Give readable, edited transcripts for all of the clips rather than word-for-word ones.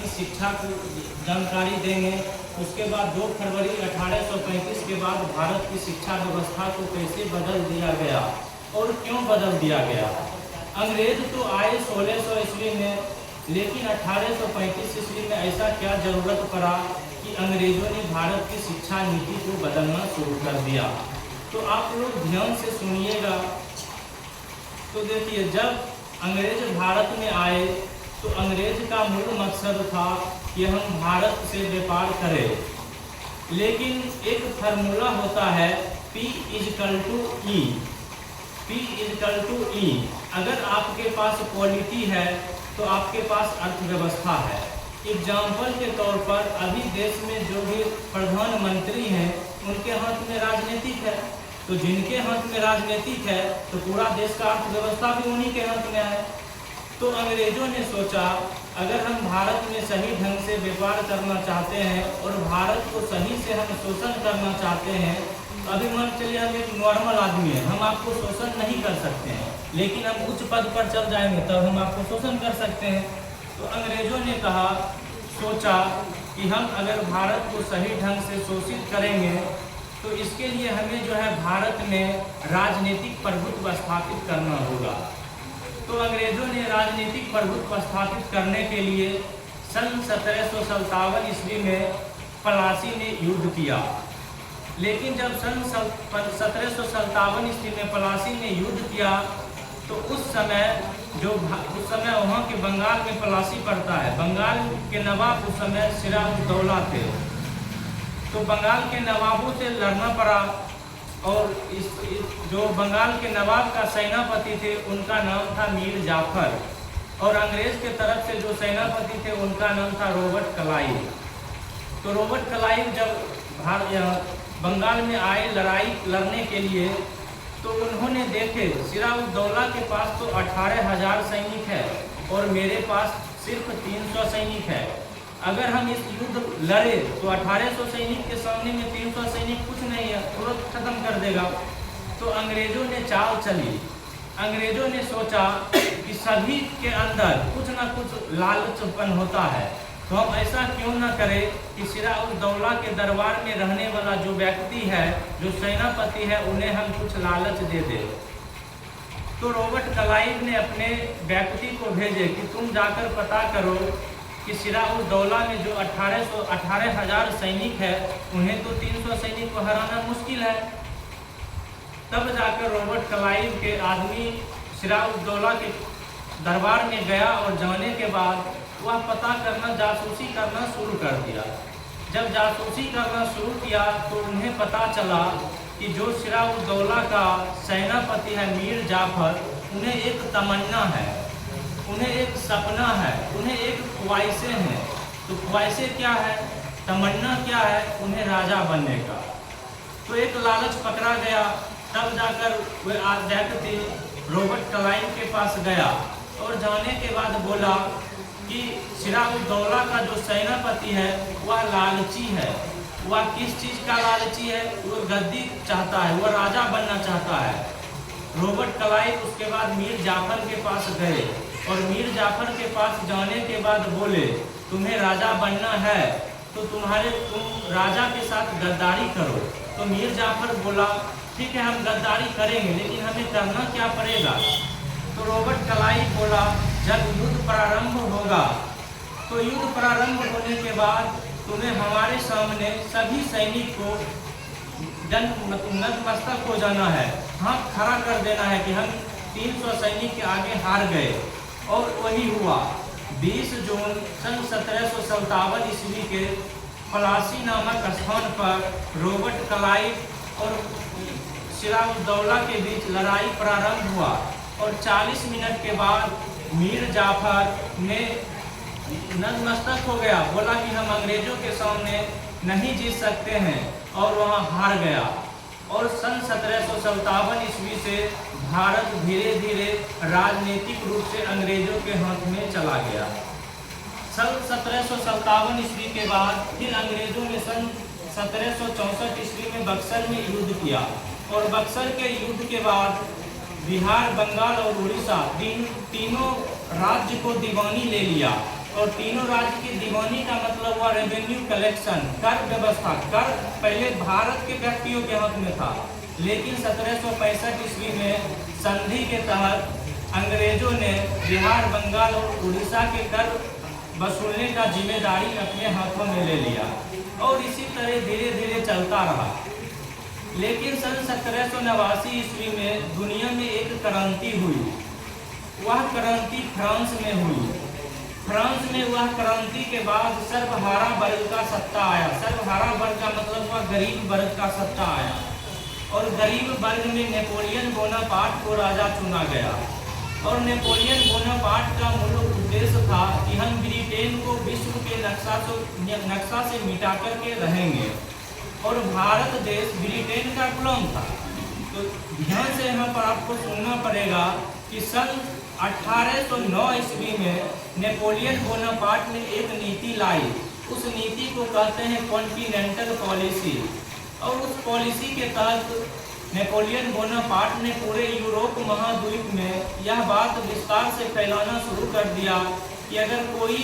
की शिक्षा को जानकारी देंगे। उसके बाद 2 फरवरी 1835 के बाद भारत की शिक्षा व्यवस्था को कैसे बदल दिया गया और क्यों बदल दिया गया। अंग्रेज तो आए 1600 ईस्वी में, लेकिन 1835 ईस्वी में ऐसा क्या जरूरत पड़ा कि अंग्रेजों ने भारत की शिक्षा नीति को बदलना शुरू कर दिया। तो आप लोग ध्यान से सुनिएगा। तो देखिए, जब अंग्रेज भारत में आए तो अंग्रेज का मूल मकसद था कि हम भारत से व्यापार करें, लेकिन एक फार्मूला होता है P = E। P = E। अगर आपके पास क्वालिटी है तो आपके पास अर्थव्यवस्था है। एग्जाम्पल के तौर पर अभी देश में जो भी प्रधानमंत्री हैं उनके हाथ में राजनीतिक है, तो जिनके हाथ में राजनीतिक है तो पूरा देश का अर्थव्यवस्था भी उन्हीं के हाथ में है। तो अंग्रेजों ने सोचा, अगर हम भारत में सही ढंग से व्यापार करना चाहते हैं और भारत को सही से हम शोषण करना चाहते हैं, अभी मान चलिए हम एक नॉर्मल आदमी है, हम आपको शोषण नहीं कर सकते हैं, लेकिन हम उच्च पद पर चल जाएंगे तब हम आपको शोषण कर सकते हैं। तो अंग्रेजों ने सोचा कि हम अगर भारत को सही ढंग से शोषित करेंगे तो इसके लिए हमें जो है भारत में राजनीतिक प्रभुत्व स्थापित करना होगा। तो अंग्रेजों ने राजनीतिक प्रभुत्व स्थापित करने के लिए सन 1757 ईस्वी में प्लासी ने युद्ध किया। लेकिन जब सन 1757 ईस्वी में प्लासी ने युद्ध किया तो उस समय वहाँ के बंगाल में प्लासी पड़ता है, बंगाल के नवाब उस समय सिराजुद्दौला थे। तो बंगाल के नवाबों से लड़ना पड़ा और जो बंगाल के नवाब का सेनापति थे उनका नाम था मीर जाफर, और अंग्रेज के तरफ से जो सेनापति थे उनका नाम था रॉबर्ट क्लाइव। तो रॉबर्ट क्लाइव जब बंगाल में आए लड़ाई लड़ने के लिए तो उन्होंने देखे सिराजुद्दौला के पास तो 18,000 सैनिक है और मेरे पास सिर्फ 300 सैनिक है। अगर हम इस युद्ध लड़े तो 1800 सैनिक के सामने में 300 सैनिक कुछ नहीं है, तुरंत खत्म कर देगा। तो अंग्रेजों ने चाल चली। अंग्रेजों ने सोचा कि सभी के अंदर कुछ ना कुछ लालचपन होता है, तो हम ऐसा क्यों ना करें कि सिराजुद्दौला के दरबार में रहने वाला जो व्यक्ति है, जो सेनापति है, उन्हें हम कुछ लालच दे दें। तो रॉबर्ट क्लाइव ने अपने व्यक्ति को भेजे कि तुम जाकर पता करो कि सिराजुद्दौला में जो 18,000 सैनिक है उन्हें तो 300 सैनिक को हराना मुश्किल है। तब जाकर रॉबर्ट क्लाइव के आदमी सिराजुद्दौला के दरबार में गया और जाने के बाद वह पता करना, जासूसी करना शुरू कर दिया। जब जासूसी करना शुरू किया तो उन्हें पता चला कि जो सिराजुद्दौला का सेनापति है मीर जाफर, उन्हें एक तमन्ना है, उन्हें एक सपना है, उन्हें एक ख्वाहिशें हैं। तो ख्वाहिशें क्या है, तमन्ना क्या है, उन्हें राजा बनने का। तो एक लालच पकड़ा गया। तब जाकर वह व्यक्ति रॉबर्ट क्लाइव के पास गया और जाने के बाद बोला कि सिराजुद्दौला का जो सेनापति है वह लालची है। वह किस चीज़ का लालची है? वह गद्दी चाहता है, वह राजा बनना चाहता है। रॉबर्ट क्लाइव उसके बाद मीर जाफर के पास गए और मीर जाफर के पास जाने के बाद बोले, तुम्हें राजा बनना है तो तुम राजा के साथ गद्दारी करो। तो मीर जाफर बोला, ठीक है, हम गद्दारी करेंगे, लेकिन हमें करना क्या पड़ेगा? तो रॉबर्ट क्लाइव बोला, जब युद्ध प्रारंभ होगा तो युद्ध प्रारंभ होने के बाद तुम्हें हमारे सामने सभी सैनिक को नतमस्तक हो जाना है, हाथ खड़ा कर देना है कि हम 300 सैनिक के आगे हार गए। और वही हुआ। 20 जून सन 1757 ईस्वी के प्लासी नामक स्थान पर रॉबर्ट क्लाइव और सिराजुद्दौला के बीच लड़ाई प्रारंभ हुआ और 40 मिनट के बाद मीर जाफर ने नतमस्तक हो गया, बोला कि हम अंग्रेजों के सामने नहीं जीत सकते हैं, और वहां हार गया। और सन 1757 ईस्वी से भारत धीरे धीरे राजनीतिक रूप से अंग्रेजों के हाथ में चला गया। सन 1757 ईस्वी के बाद फिर अंग्रेजों ने सन 1764 ईस्वी में बक्सर में युद्ध किया, और बक्सर के युद्ध के बाद बिहार, बंगाल और उड़ीसा तीनों राज्य को दीवानी ले लिया। और तीनों राज्य की दीवानी का मतलब हुआ रेवेन्यू कलेक्शन, कर व्यवस्था। कर पहले भारत के व्यक्तियों के हक में था, लेकिन 1765 ईस्वी में संधि के तहत अंग्रेजों ने बिहार, बंगाल और उड़ीसा के कर वसूलने का जिम्मेदारी अपने हाथों में ले लिया और इसी तरह धीरे धीरे चलता रहा। लेकिन सन 1789 ईस्वी में दुनिया में एक क्रांति हुई। वह क्रांति फ्रांस में हुई। फ्रांस में वह क्रांति के बाद सर्वहारा वर्ग का सत्ता आया। सर्वहारा वर्ग का मतलब हुआ गरीब वर्ग का सत्ता आया और गरीब वर्ग में नेपोलियन बोनापार्ट को राजा चुना गया। और नेपोलियन बोनापार्ट का मूल उद्देश्य था कि हम ब्रिटेन को विश्व के नक्शा से मिटा करके रहेंगे और भारत देश ब्रिटेन का गुलाम था। तो ध्यान से यहाँ पर आपको सुनना पड़ेगा कि सन 1809 ईस्वी में नेपोलियन बोनापार्ट ने एक नीति लाई। उस नीति को कहते हैं कॉन्टिनेंटल पॉलिसी। और उस पॉलिसी के तहत नेपोलियन बोनापार्ट ने पूरे यूरोप महाद्वीप में यह बात विस्तार से फैलाना शुरू कर दिया कि अगर कोई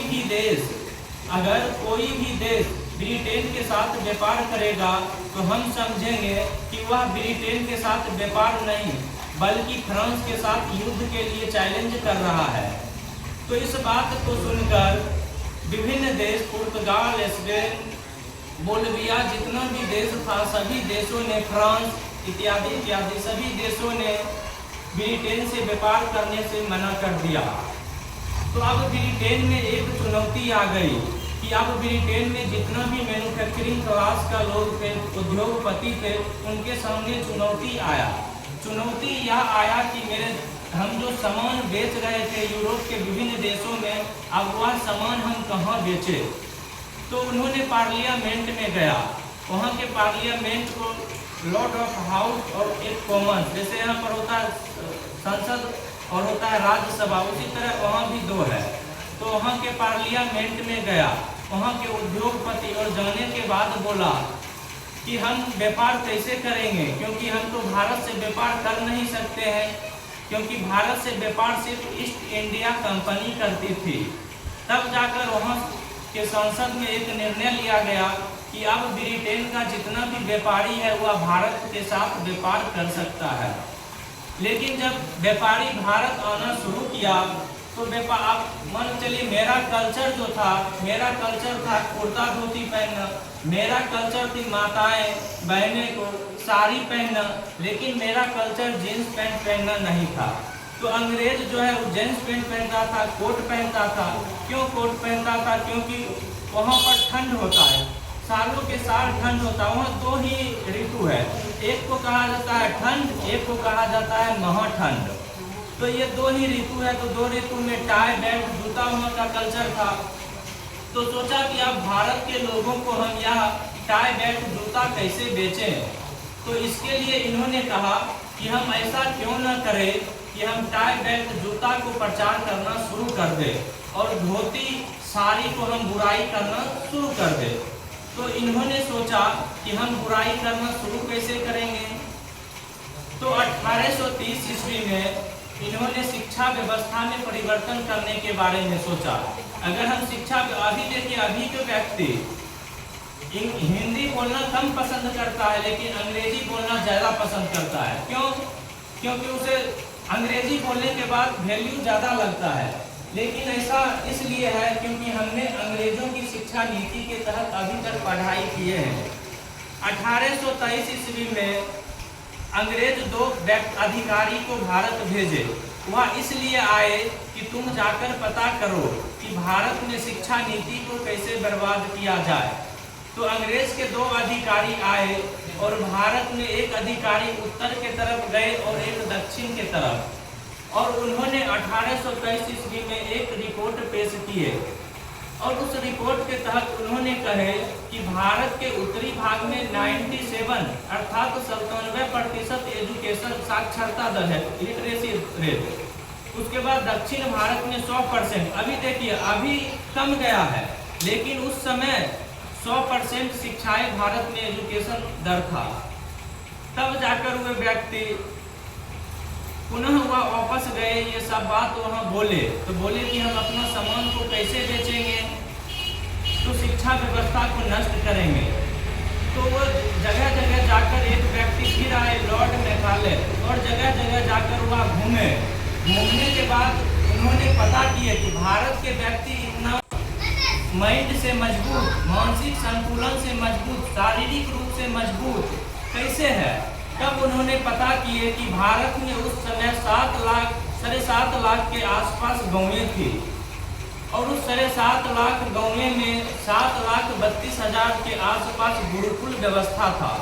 भी देश ब्रिटेन के साथ व्यापार करेगा तो हम समझेंगे कि वह ब्रिटेन के साथ व्यापार नहीं बल्कि फ्रांस के साथ युद्ध के लिए चैलेंज कर रहा है। तो इस बात को सुनकर विभिन्न देश, पुर्तगाल, स्पेन, बोल्विया, जितना भी देश था, सभी देशों ने, फ्रांस इत्यादि इत्यादि सभी देशों ने ब्रिटेन से व्यापार करने से मना कर दिया। तो अब ब्रिटेन में एक चुनौती आ गई कि अब ब्रिटेन में जितना भी मैन्युफैक्चरिंग क्लास का लोग थे, उद्योगपति थे, उनके सामने चुनौती आया। चुनौती यह आया कि हम जो सामान बेच रहे थे यूरोप के विभिन्न देशों में, अब वह सामान हम कहाँ बेचे। तो उन्होंने पार्लियामेंट में गया। वहाँ के पार्लियामेंट को लॉर्ड ऑफ हाउस और एक कॉमन्स, जैसे यहाँ पर होता है संसद और होता है राज्यसभा, उसी तरह वहाँ भी दो है। तो वहाँ के पार्लियामेंट में गया, वहाँ के उद्योगपति, और जाने के बाद बोला कि हम व्यापार कैसे करेंगे, क्योंकि हम तो भारत से व्यापार कर नहीं सकते हैं, क्योंकि भारत से व्यापार सिर्फ ईस्ट इंडिया कंपनी करती थी। तब जाकर वहाँ के संसद में एक निर्णय लिया गया कि अब ब्रिटेन का जितना भी व्यापारी है वह भारत के साथ व्यापार कर सकता है। लेकिन जब व्यापारी भारत आना शुरू किया तो व्यापार, आप मान चलिए मेरा कल्चर जो था, मेरा कल्चर था कुर्ता धोती पहनना, मेरा कल्चर थी माताएं बहनें को साड़ी पहनना, लेकिन मेरा कल्चर जीन्स पैंट पहनना नहीं था। तो अंग्रेज जो है वो जीन्स पैंट पहनता था, कोट पहनता था। क्यों कोट पहनता था? क्योंकि वहाँ पर ठंड होता है, सालों के साल ठंड होता है। वहाँ दो ही ऋतु है, एक को कहा जाता है ठंड, एक को कहा जाता है महाठंड। तो ये दो ही ऋतु है, तो दो ऋतु में टाई बेल्ट जूता वहाँ का कल्चर था। तो सोचा कि अब भारत के लोगों को हम यहाँ टाई बेल्ट जूता कैसे बेचें। तो इसके लिए इन्होंने कहा कि हम ऐसा क्यों न करें कि हम टाई बेल्ट जूता को प्रचार करना शुरू कर दें और धोती साड़ी को हम बुराई करना शुरू कर दें। तो इन्होंने सोचा कि हम बुराई करना शुरू कैसे करेंगे। तो 1830 ईस्वी में इन्होंने शिक्षा व्यवस्था में परिवर्तन करने के बारे में सोचा। अगर हम शिक्षा, अभी देखिए अभी के व्यक्ति हिंदी बोलना कम पसंद करता है, लेकिन अंग्रेजी बोलना ज़्यादा पसंद करता है। क्यों? क्योंकि उसे अंग्रेजी बोलने के बाद वैल्यू ज़्यादा लगता है। लेकिन ऐसा इसलिए है क्योंकि हमने अंग्रेजों की शिक्षा नीति के तहत अभी तक पढ़ाई किए हैं। 1823 ईस्वी में अंग्रेज दो अधिकारी को भारत भेजे। वह इसलिए आए कि तुम जाकर पता करो कि भारत में शिक्षा नीति को कैसे बर्बाद किया जाए। तो अंग्रेज के दो अधिकारी आए और भारत में एक अधिकारी उत्तर के तरफ गए और एक दक्षिण के तरफ, और उन्होंने 1823 ईस्वी में एक रिपोर्ट पेश किए। और उस रिपोर्ट के तहत उन्होंने कहे कि भारत के उत्तरी भाग में 97 अर्थात 97% एजुकेशन साक्षरता दर है, लिटरेसी रेट। उसके बाद दक्षिण भारत में 100%। अभी देखिए अभी कम गया है, लेकिन उस समय 100% शिक्षाएं भारत में एजुकेशन दर था। तब जाकर वे व्यक्ति पुनः वह वापस गए, ये सब बात वहाँ बोले, तो बोले कि हम अपना सामान को कैसे बेचेंगे, तो शिक्षा व्यवस्था को नष्ट करेंगे। तो वो जगह जगह जाकर एक व्यक्ति फिर आए लॉर्ड मेकाले, और जगह जगह जाकर वह घूमे। घूमने के बाद उन्होंने पता किया कि भारत के व्यक्ति इतना माइंड से मजबूत, मानसिक संतुलन से मजबूत, शारीरिक रूप से मजबूत कैसे है। तब उन्होंने पता किए कि भारत में उस समय 7 लाख के आसपास गाँवें थी, और उस 7.5 लाख गाँवें में 7,32,000 के आसपास गुरुकुल व्यवस्था था।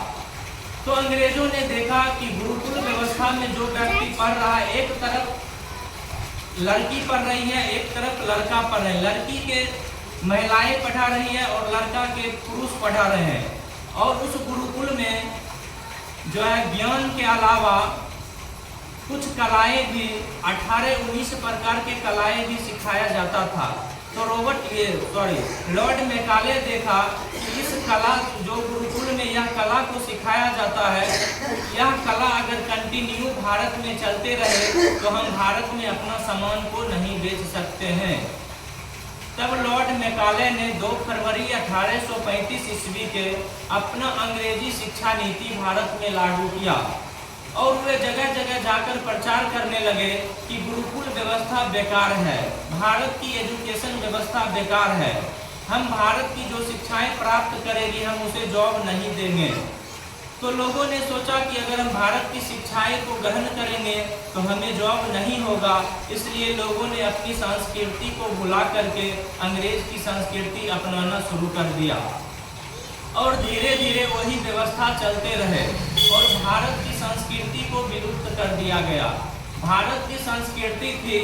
तो अंग्रेजों ने देखा कि गुरुकुल व्यवस्था में जो व्यक्ति पढ़ रहा है, एक तरफ लड़की पढ़ रही है, एक तरफ लड़का पढ़ रहे हैं, लड़की के महिलाएं पढ़ा रही है और लड़का के पुरुष पढ़ा रहे हैं। और उस गुरुकुल में जो है ज्ञान के अलावा कुछ कलाएं भी 18-19 प्रकार के कलाएं भी सिखाया जाता था। तो लॉर्ड मेकाले देखा कि इस कला जो गुरुकुल में यह कला को सिखाया जाता है, यह कला अगर कंटिन्यू भारत में चलते रहे तो हम भारत में अपना सामान को नहीं बेच सकते हैं। तब लॉर्ड मेकाले ने 2 फरवरी 1835 ईस्वी के अपना अंग्रेजी शिक्षा नीति भारत में लागू किया, और वे जगह जगह जाकर प्रचार करने लगे कि गुरुकुल व्यवस्था बेकार है, भारत की एजुकेशन व्यवस्था बेकार है, हम भारत की जो शिक्षाएं प्राप्त करेगी हम उसे जॉब नहीं देंगे। तो लोगों ने सोचा कि अगर हम भारत की शिक्षाएं को ग्रहण करेंगे तो हमें जॉब नहीं होगा, इसलिए लोगों ने अपनी संस्कृति को भुला करके अंग्रेज की संस्कृति अपनाना शुरू कर दिया, और धीरे धीरे वही व्यवस्था चलते रहे और भारत की संस्कृति को विलुप्त कर दिया गया। भारत की संस्कृति थी,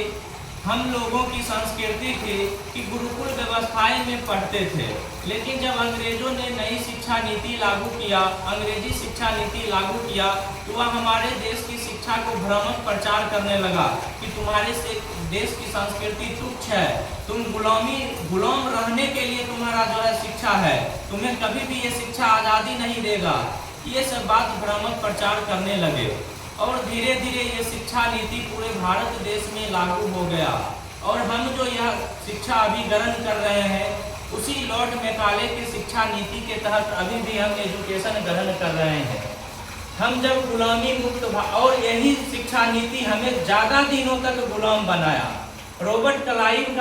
हम लोगों की संस्कृति थी कि गुरुकुल व्यवस्थाएं में पढ़ते थे, लेकिन जब अंग्रेजों ने नई शिक्षा नीति लागू किया, अंग्रेजी शिक्षा नीति लागू किया, तो वह हमारे देश की शिक्षा को भ्रामक प्रचार करने लगा कि तुम्हारे से देश की संस्कृति तुच्छ है, तुम गुलाम रहने के लिए तुम्हारा जो है शिक्षा है, तुम्हें कभी भी ये शिक्षा आज़ादी नहीं देगा। ये सब बात भ्रामक प्रचार करने लगे, और धीरे धीरे ये शिक्षा नीति पूरे भारत देश में लागू हो गया। और हम जो यह शिक्षा अभी ग्रहण कर रहे हैं उसी लॉर्ड मेकाले की शिक्षा नीति के तहत अभी भी हम एजुकेशन ग्रहण कर रहे हैं। हम जब गुलामी मुक्त और यही शिक्षा नीति हमें ज़्यादा दिनों तक गुलाम बनाया। रॉबर्ट क्लाइव का